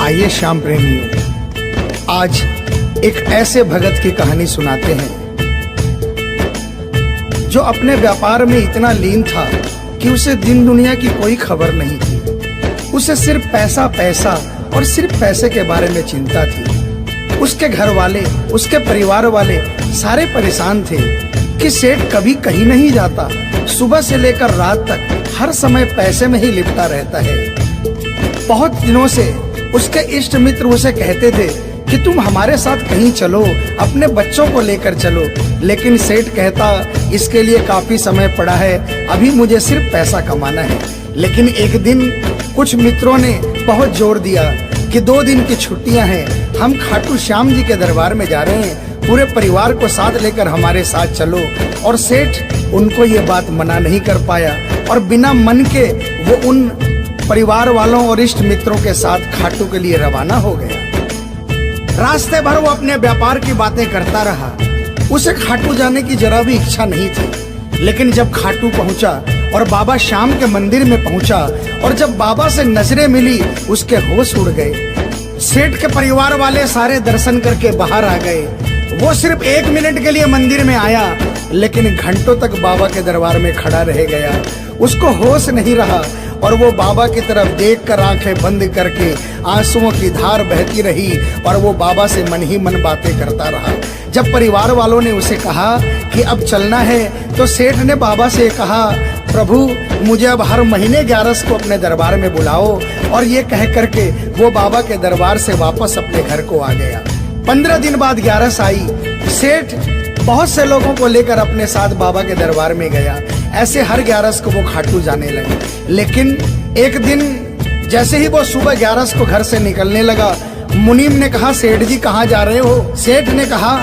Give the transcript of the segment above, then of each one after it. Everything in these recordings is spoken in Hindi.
आइए श्याम प्रेमियों, आज एक ऐसे भगत की कहानी सुनाते हैं जो अपने व्यापार में इतना लीन था कि उसे दिन दुनिया की कोई खबर नहीं थी। उसे सिर्फ पैसा पैसा और सिर्फ पैसे के बारे में चिंता थी। उसके घर वाले, उसके परिवार वाले सारे परेशान थे कि सेठ कभी कहीं नहीं जाता, सुबह से लेकर रात तक हर समय पैसे में ही लिपटा रहता है। बहुत दिनों से उसके इष्ट मित्र उसे कहते थे कि तुम हमारे साथ कहीं चलो, अपने बच्चों को लेकर चलो, लेकिन सेठ कहता इसके लिए काफी समय पड़ा है, अभी मुझे सिर्फ पैसा कमाना है। लेकिन एक दिन कुछ मित्रों ने बहुत जोर दिया कि 2 दिन की छुट्टियां हैं, हम खाटू श्याम जी के दरबार में जा रहे हैं, पूरे परिवार को साथ लेकर हमारे साथ चलो। और सेठ उनको ये बात मना नहीं कर पाया और बिना मन के वो उन परिवार वालों और इष्ट मित्रों के साथ खाटू के लिए रवाना हो गया। रास्ते भर वो अपने व्यापार की बातें करता रहा। उसे खाटू जाने की जरा भी इच्छा नहीं थी। लेकिन जब खाटू पहुंचा और बाबा श्याम के मंदिर में पहुंचा और जब बाबा से नजरें मिली, उसके होश उड़ गए। सेठ के परिवार वाले सारे दर्शन करके बाहर आ गए। वो सिर्फ 1 मिनट के लिए मंदिर में आया, लेकिन घंटों तक बाबा के दरबार में खड़ा रह गया। उसको होश नहीं रहा और वो बाबा की तरफ देखकर आंखें बंद करके आंसुओं की धार बहती रही और वो बाबा से मन ही मन बातें करता रहा। जब परिवार वालों ने उसे कहा कि अब चलना है, तो सेठ ने बाबा से कहा, प्रभु मुझे अब हर महीने 11 को अपने दरबार में बुलाओ। और ये कह करके वो बाबा के दरबार से वापस अपने घर को आ गया। 15 दिन बाद 11 आई। सेठ बहुत से लोगों को लेकर अपने साथ बाबा के दरबार में गया। ऐसे हर 11 को वो खाटू जाने लगे। लेकिन एक दिन जैसे ही वो सुबह 11 को घर से निकलने लगा, मुनीम ने कहा, सेठ जी कहाँ जा रहे हो? सेठ ने कहा,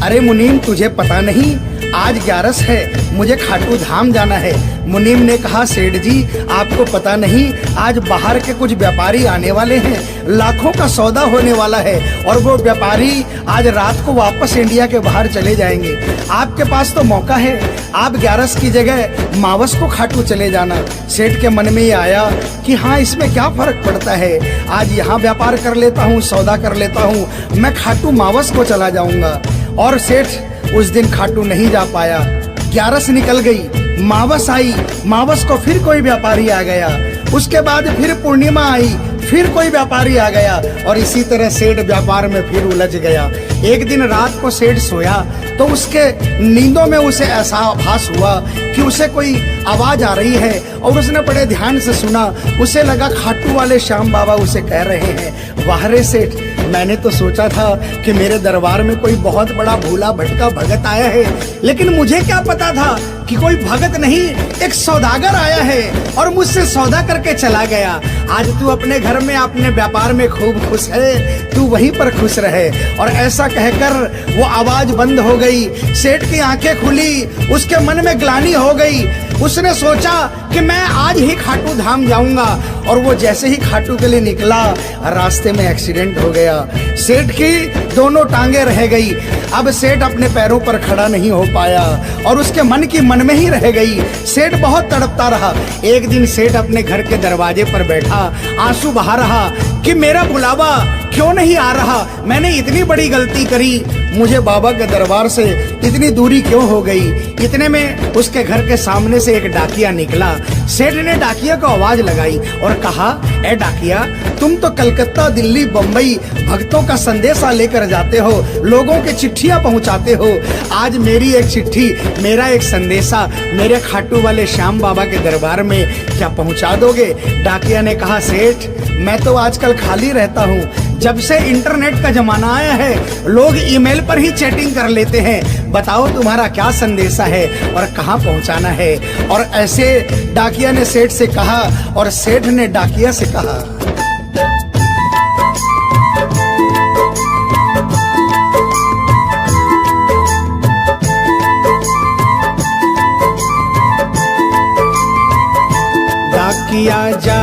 अरे मुनीम तुझे पता नहीं, आज 11 है, मुझे खाटू धाम जाना है। मुनीम ने कहा, सेठ जी आपको पता नहीं, आज बाहर के कुछ व्यापारी आने वाले हैं, लाखों का सौदा होने वाला है और वो व्यापारी आज रात को वापस इंडिया के बाहर चले जाएंगे। आपके पास तो मौका है, आप 11 की जगह मावस को खाटू चले जाना। सेठ के मन में ये आया कि हाँ, इसमें क्या फर्क पड़ता है, आज यहाँ व्यापार कर लेता हूँ, सौदा कर लेता हूँ, मैं खाटू मावस को चला जाऊंगा। और सेठ उस दिन खाटू नहीं जा पाया। 11 निकल गई, मावस आई, मावस को फिर कोई व्यापारी आ गया। उसके बाद फिर पूर्णिमा आई, फिर कोई व्यापारी आ गया और इसी तरह सेठ व्यापार में फिर उलझ गया। एक दिन रात को सेठ सोया तो उसके नींदों में उसे ऐसा आभास हुआ कि उसे कोई आवाज आ रही है और उसने बड़े ध्यान से सुना। उसे लगा खाटू वाले श्याम बाबा उसे कह रहे हैं, वाह रे सेठ, मैंने तो सोचा था कि मेरे दरबार में कोई बहुत बड़ा भूला भटका भगत आया है, लेकिन मुझे क्या पता था कि कोई भगत नहीं, एक सौदागर आया है और मुझसे सौदा करके चला गया। आज तू अपने घर में, अपने व्यापार में खूब खुश है, तू वहीं पर खुश रहे। और ऐसा कहकर वो आवाज बंद हो गई। सेठ की आंखें खुली, उसके मन में ग्लानि हो गई। उसने सोचा कि मैं आज ही खाटू धाम जाऊंगा और वो जैसे ही खाटू के लिए निकला, रास्ते में एक्सीडेंट हो गया। सेठ की दोनों टांगे रह गई। अब सेठ अपने पैरों पर खड़ा नहीं हो पाया और उसके मन की मन में ही रह गई। सेठ बहुत तड़पता रहा। एक दिन सेठ अपने घर के दरवाजे पर बैठा, आंसू बहा रहा कि मेरा बुलावा क्यों नहीं आ रहा, मैंने इतनी बड़ी गलती करी, मुझे बाबा के दरबार से इतनी दूरी क्यों हो गई। इतने में उसके घर के सामने से एक डाकिया निकला। सेठ ने डाकिया को आवाज लगाई और कहा, ए डाकिया, तुम तो कलकत्ता, दिल्ली, बम्बई भक्तों का संदेशा लेकर जाते हो, लोगों के चिट्ठियां पहुंचाते हो। आज मेरी एक चिट्ठी, मेरा एक संदेशा मेरे खाटू वाले श्याम बाबा के दरबार में क्या पहुंचा दोगे? डाकिया ने कहा, सेठ मैं तो आजकल खाली रहता हूँ, जब से इंटरनेट का जमाना आया है लोग ईमेल पर ही चैटिंग कर लेते हैं, बताओ तुम्हारा क्या संदेशा है और कहाँ पहुँचाना है। और ऐसे डाकिया ने सेठ से कहा और सेठ ने डाकिया से कहा। डाकिया जा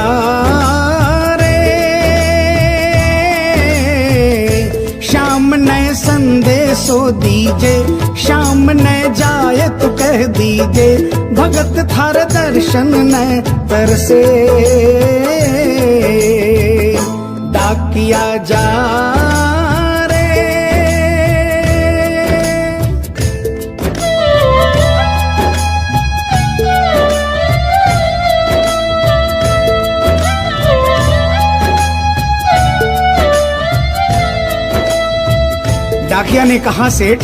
संदेशो दीजे, शाम न जाए तो कह दीजे, भगत थार दर्शन न तरसे। डाकिया डाकिया ने कहा, सेठ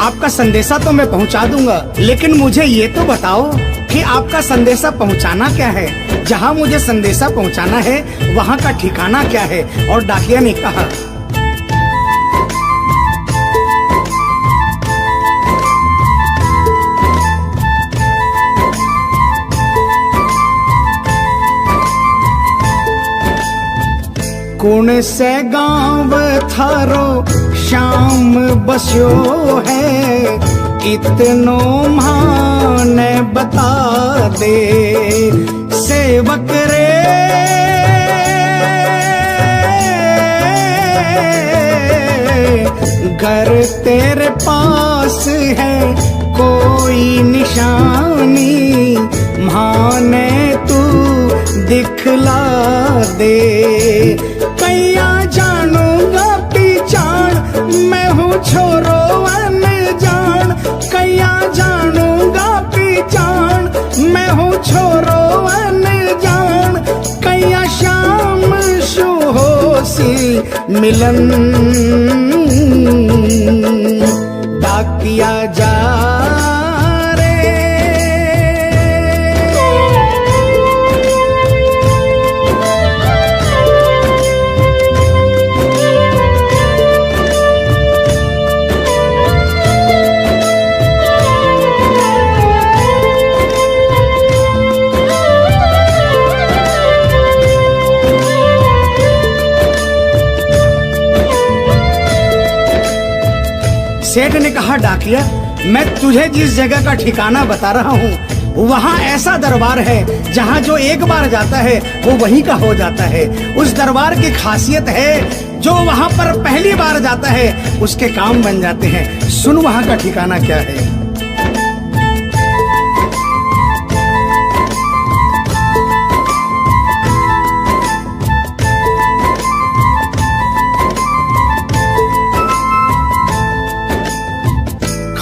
आपका संदेशा तो मैं पहुंचा दूंगा, लेकिन मुझे ये तो बताओ कि आपका संदेशा पहुंचाना क्या है। जहां मुझे संदेशा पहुंचाना है वहां का ठिकाना क्या है। और डाकिया ने कहा, कौन से गांव थारो शाम बस्यो है, इतनो माने बता दे सेवक रे। घर तेरे पास है कोई निशानी, माने तू दिखला दे। कैया जानूंगा पहचान, मैं हूँ छोरो अनजान। कैया जानूंगा पहचान, मैं हूँ छोरो अनजान। कैया शाम सुहोसी मिलन, डाकिया जा सेठ ने कहा, डाकिया मैं तुझे जिस जगह का ठिकाना बता रहा हूँ वहाँ ऐसा दरबार है जहाँ जो एक बार जाता है वो वहीं का हो जाता है। उस दरबार की खासियत है जो वहाँ पर पहली बार जाता है उसके काम बन जाते हैं। सुन वहाँ का ठिकाना क्या है।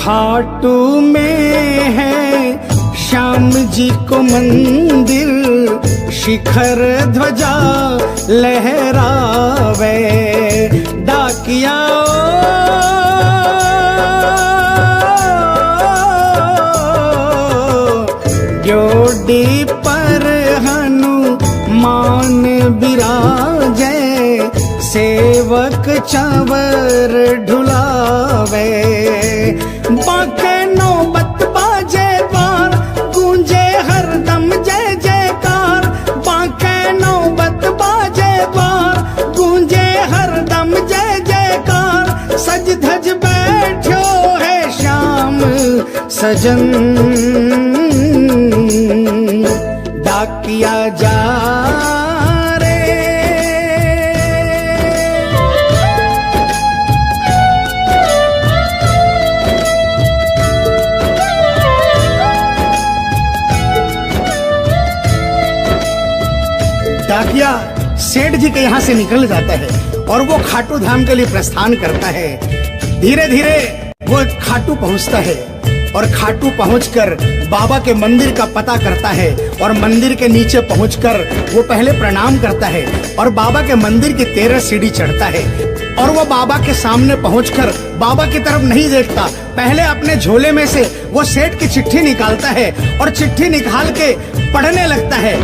खाटू में है श्याम जी को मंदिर, शिखर ध्वजा लहरावे। डाकिया जोड़ी पर हनुमान बिराजे, सेवक चावर ढुलावे। बाके नौबत बाजे द्वार, गूंजे हरदम जय जयकार। बाके नौबत बाजे द्वार, गूंजे हरदम जय जयकार। सज धज बैठो है श्याम सजन, डाकिया जा डाकिया सेठ जी के यहाँ से निकल जाता है और वो खाटू धाम के लिए प्रस्थान करता है। धीरे धीरे वो खाटू पहुँचता है और खाटू पहुंचकर बाबा के मंदिर का पता करता है और मंदिर के नीचे पहुंचकर वो पहले प्रणाम करता है और बाबा के मंदिर की 13 सीढ़ी चढ़ता है। और वो बाबा के सामने पहुंचकर बाबा की तरफ नहीं देखता, पहले अपने झोले में से वो सेठ की चिट्ठी निकालता है और चिट्ठी निकाल के पढ़ने लगता है।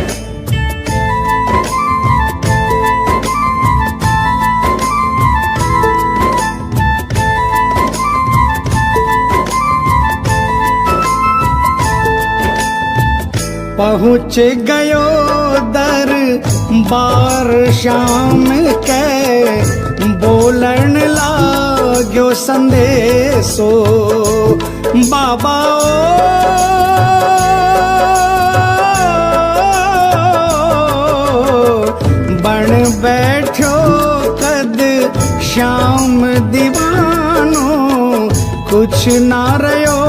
पहुँच गयो दरबार श्याम के, बोलन लाग्यो संदेशो। बाबा बन बैठो कद श्याम दीवानो, कुछ ना रयो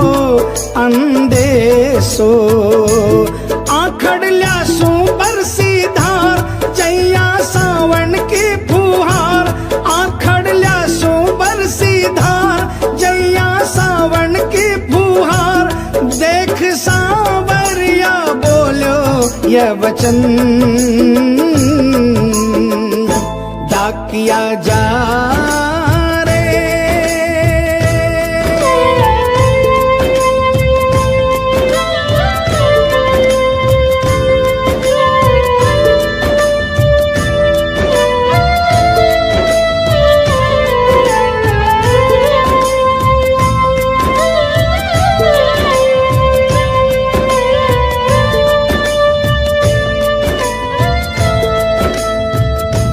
अंदेशो। आखड़ ल्यासू बरसी धार, जैया सावन की फुहार। आखड़ ल्यासू बरसी धार, जैया सावन की फुहार। देख सांवरिया बोलो ये वचन, डाकिया जा रे।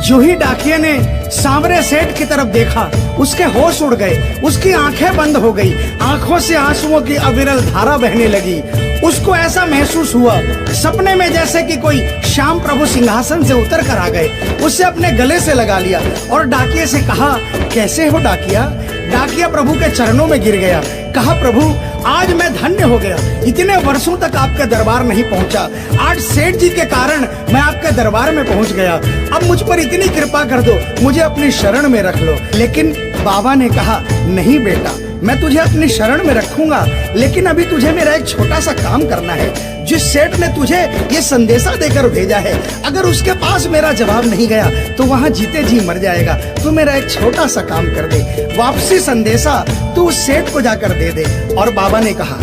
जो ही डाकिया ने सांवरे सेठ की तरफ देखा, उसके होश उड़ गए, उसकी आंखें बंद हो गई, आंखों से आंसुओं की अविरल धारा बहने लगी। उसको ऐसा महसूस हुआ सपने में जैसे कि कोई श्याम प्रभु सिंहासन से उतर कर आ गए। उससे अपने गले से लगा लिया और डाकिये से कहा, कैसे हो डाकिया? डाकिया प्रभु के चरणों में गिर गया, कहा, प्रभु आज मैं धन्य हो गया, इतने वर्षों तक आपके दरबार नहीं पहुंचा, आज सेठ जी के कारण मैं आपके दरबार में पहुंच गया। अब मुझ पर इतनी कृपा कर दो, मुझे अपनी शरण में रख लो। लेकिन बाबा ने कहा, नहीं बेटा, मैं तुझे अपनी शरण में रखूंगा, लेकिन अभी तुझे मेरा एक छोटा सा काम करना है। जिस सेठ ने तुझे ये संदेशा देकर भेजा है, अगर उसके पास मेरा जवाब नहीं गया तो वहां जीते जी मर जाएगा। तू मेरा एक छोटा सा काम कर दे, वापसी संदेशा तू उस सेठ को जाकर दे दे। और बाबा ने कहा,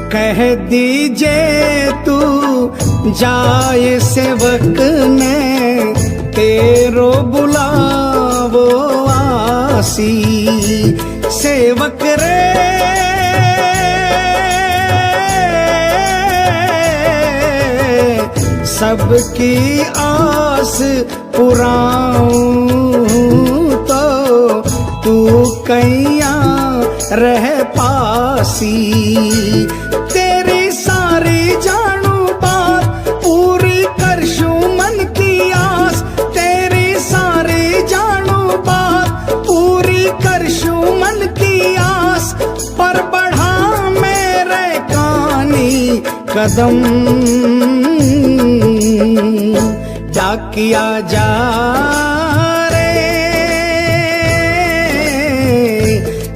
कह दीजिए तू जाए सेवक ने तेरो बुलावो आसी। सेवक रे सबकी आस पुराऊं तो तू कैया रह पासी। तेरी सारी जानू बात पूरी करशू मन की आस, तेरी सारी जानू बात पूरी करशू मन की आस। पर बढ़ा मेरे कानी कदम डाकिया जा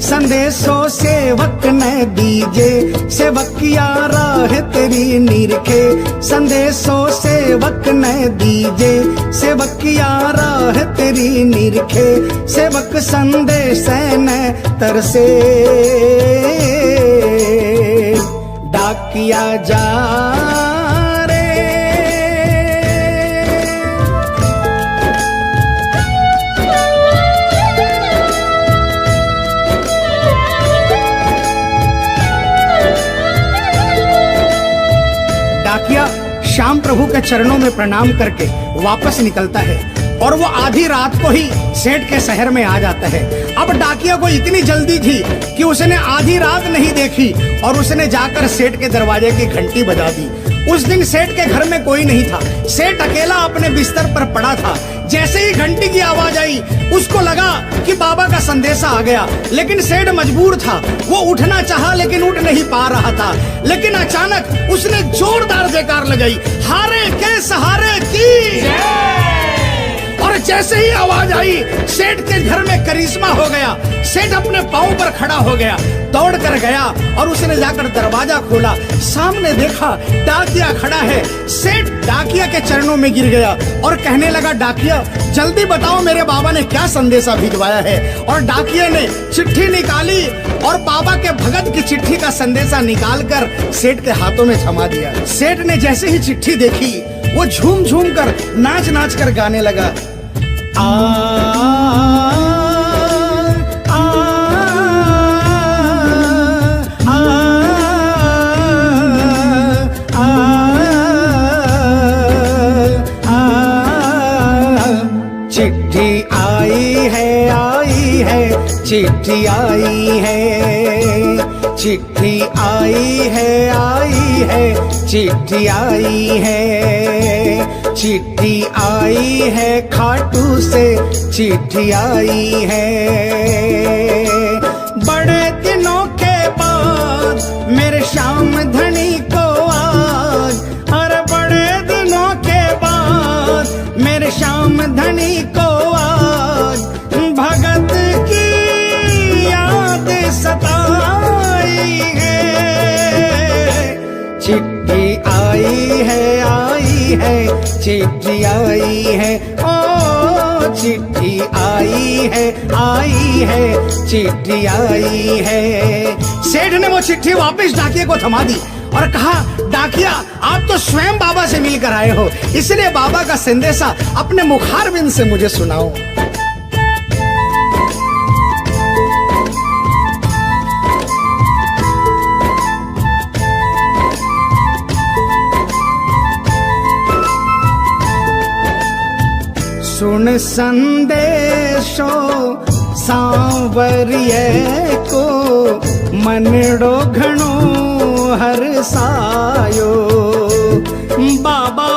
संदेशो सेवक ने दीजे, सेवकिया राह तेरी निरखे। संदेशो सेवक ने दीजे, सेवकिया राह तेरी निरखे। सेवक संदेश न तरसे डाकिया जा डाकिया श्याम प्रभु के चरणों में प्रणाम करके वापस निकलता है और वो आधी रात को ही सेठ के शहर में आ जाता है। अब डाकिया को इतनी जल्दी थी कि उसने आधी रात नहीं देखी और उसने जाकर सेठ के दरवाजे की घंटी बजा दी। उस दिन सेठ के घर में कोई नहीं था, सेठ अकेला अपने बिस्तर पर पड़ा था। जैसे ही घंटी की आवाज आई उसको लगा कि बाबा का संदेशा आ गया, लेकिन सेठ मजबूर था, वो उठना चाहा लेकिन उठ नहीं पा रहा था। लेकिन अचानक उसने जोरदार जयकार लगाई, हारे के सहारे की। और जैसे ही आवाज आई सेठ के घर में करिश्मा हो गया। सेठ अपने पांव पर खड़ा हो गया, दौड़ कर गया और उसने जाकर दरवाजा खोला। सामने देखा डाकिया खड़ा है। सेठ डाकिया के चरणों में गिर गया और कहने लगा, डाकिया जल्दी बताओ मेरे बाबा ने क्या संदेशा भिजवाया है। और डाकिया ने चिट्ठी निकाली और बाबा के भगत की चिट्ठी का संदेशा निकालकर सेठ के हाथों में थमा दिया। सेठ ने जैसे ही चिट्ठी देखी वो झूम झूम कर नाच नाच कर गाने लगा, आ, आ, आ, आ, आ, चिट्ठी आई है, चिट्ठी आई है, चिट्ठी आई है, चिट्ठी आई है, चिट्ठी आई है, खाटू से चिट्ठी आई है। बड़े दिनों के बाद मेरे श्याम धनी को आज, अरे बड़े दिनों के बाद मेरे श्याम धनी को आज भगत की याद सताई है। चिट्ठी आई है, चिट्ठी आई है, ओ चिट्ठी आई है, चिट्ठी आई है। सेठ ने वो चिट्ठी वापस डाकिया को थमा दी और कहा, डाकिया आप तो स्वयं बाबा से मिलकर आए हो, इसलिए बाबा का संदेशा अपने मुखारबिंद से मुझे सुनाओ। गुण संदेशो सांवरिये को मनड़ो घणो हरसायो। बाबा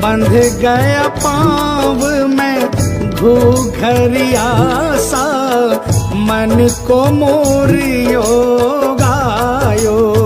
बंध गया पाँव में घूघरिया सा, मन को मोरियो गायो।